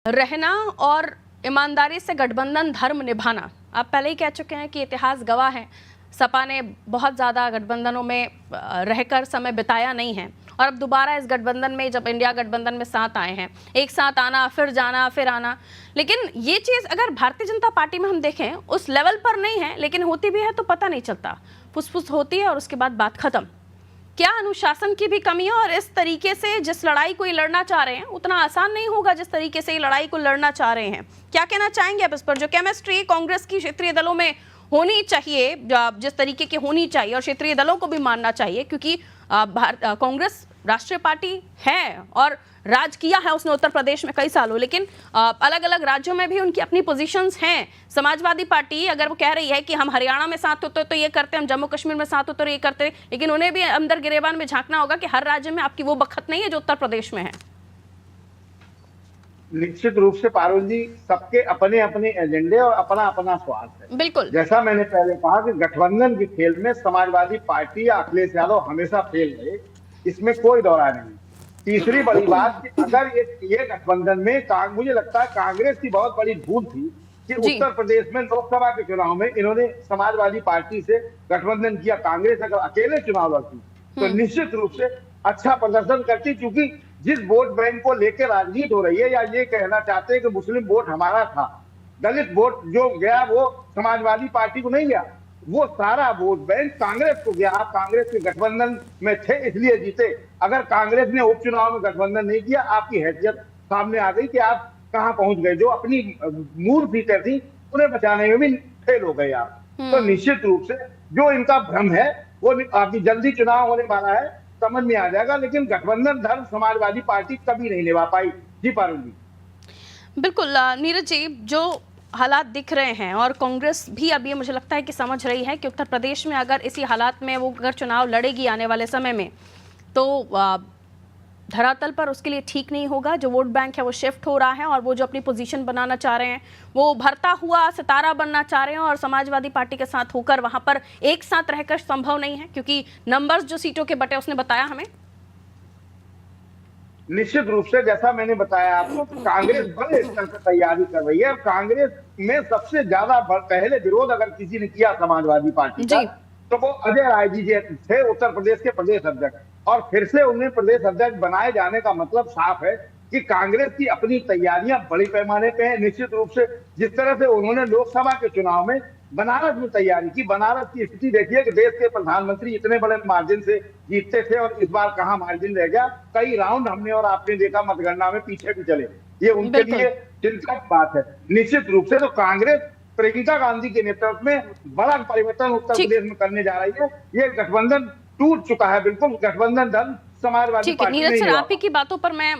रहना और ईमानदारी से गठबंधन धर्म निभाना। आप पहले ही कह चुके हैं कि इतिहास गवाह है, सपा ने बहुत ज़्यादा गठबंधनों में रहकर समय बिताया नहीं है और अब दोबारा इस गठबंधन में, जब इंडिया गठबंधन में साथ आए हैं, एक साथ आना फिर जाना फिर आना। लेकिन ये चीज़ अगर भारतीय जनता पार्टी में हम देखें उस लेवल पर नहीं है, लेकिन होती भी है तो पता नहीं चलता, फुसफुस होती है और उसके बाद बात खत्म। क्या अनुशासन की भी कमी है? और इस तरीके से जिस लड़ाई को ये लड़ना चाह रहे हैं उतना आसान नहीं होगा जिस तरीके से ये लड़ाई को लड़ना चाह रहे हैं। क्या कहना चाहेंगे आप इस पर? जो केमिस्ट्री कांग्रेस की क्षेत्रीय दलों में होनी चाहिए, जिस तरीके की होनी चाहिए, और क्षेत्रीय दलों को भी मानना चाहिए, क्योंकि कांग्रेस राष्ट्रीय पार्टी है और राज किया है उसने उत्तर प्रदेश में कई सालों, लेकिन अलग अलग राज्यों में भी उनकी अपनी पोजीशंस हैं। समाजवादी पार्टी अगर वो कह रही है कि हम हरियाणा में साथ होते तो ये करते, हम जम्मू कश्मीर में साथ होते तो ये करते, लेकिन उन्हें भी अंदर गिरेबान में झांकना होगा कि हर राज्य में आपकी वो बखत नहीं है जो उत्तर प्रदेश में है। निश्चित रूप से पारुल जी, सबके अपने अपने एजेंडे और अपना अपना स्वार्थ है। बिल्कुल, जैसा मैंने पहले कहा कि गठबंधन के खेल में समाजवादी पार्टी या अखिलेश यादव हमेशा फेल रहे, इसमें कोई दौरा नहीं। तीसरी बड़ी बात कि अगर ये गठबंधन में मुझे लगता है कांग्रेस की बहुत बड़ी भूल थी कि उत्तर प्रदेश में लोकसभा के चुनाव में इन्होंने समाजवादी पार्टी से गठबंधन किया। कांग्रेस अगर अकेले चुनाव लड़ती तो निश्चित रूप से अच्छा प्रदर्शन करती, क्योंकि जिस वोट बैंक को लेकर राजनीति हो रही है, या ये कहना चाहते हैं कि मुस्लिम वोट हमारा था, दलित वोट जो गया वो समाजवादी पार्टी को नहीं गया, वो सारा वोट बैंक कांग्रेस को गया। आप कांग्रेस के गठबंधन में थे इसलिए जीते। अगर कांग्रेस ने उपचुनाव में गठबंधन नहीं किया, आपकी हैसियत सामने आ गई कि आप कहां पहुंच गए। जो अपनी मूल सीटें थी उन्हें बचाने में भी फेल हो गए आप। तो निश्चित रूप से जो इनका भ्रम है वो आपकी जल्दी चुनाव होने वाला है, समझ में आ जाएगा। लेकिन गठबंधन धर्म समाजवादी पार्टी कभी नहीं निभा पाई। जी पारुल जी। बिल्कुल नीरज जी, जो हालात दिख रहे हैं और कांग्रेस भी अब ये मुझे लगता है कि समझ रही है कि उत्तर प्रदेश में अगर इसी हालात में वो अगर चुनाव लड़ेगी आने वाले समय में तो धरातल पर उसके लिए ठीक नहीं होगा। जो वोट बैंक है वो शिफ्ट हो रहा है और वो जो अपनी पोजीशन बनाना चाह रहे हैं, वो भरता हुआ सितारा बनना चाह रहे हैं और समाजवादी पार्टी के साथ होकर वहां पर एक साथ रहकर संभव नहीं है, क्योंकि नंबर्स जो सीटों के बटे उसने बताया हमें। निश्चित रूप से जैसा मैंने बताया आपको, कांग्रेस बड़े स्तर पर तैयारी कर रही है। कांग्रेस में सबसे ज्यादा पहले विरोध अगर किसी ने किया समाजवादी पार्टी का, तो वो अजय राय जी थे, उत्तर प्रदेश के प्रदेश अध्यक्ष। और फिर से उन्हें प्रदेश अध्यक्ष बनाए जाने का मतलब साफ है कि कांग्रेस की अपनी तैयारियां बड़ी पैमाने पे है। निश्चित रूप से जिस तरह से उन्होंने लोकसभा के चुनाव में बनारस में तैयारी की, बनारस की स्थिति देखिए कि देश के प्रधानमंत्री इतने बड़े मार्जिन से जीतते थे और इस बार कहां मार्जिन रह गया। कई राउंड हमने और आपने देखा मतगणना में पीछे भी चले। ये उनके लिए चिंता की बात है। निश्चित रूप से तो कांग्रेस प्रियंका गांधी के नेतृत्व में बड़ा परिवर्तन उत्तर प्रदेश में करने जा रही है। ये गठबंधन टूट चुका है, बिल्कुल गठबंधन दल समाजवादी पार्टी नहीं। नीरज सर, आप ही की बातों पर मैं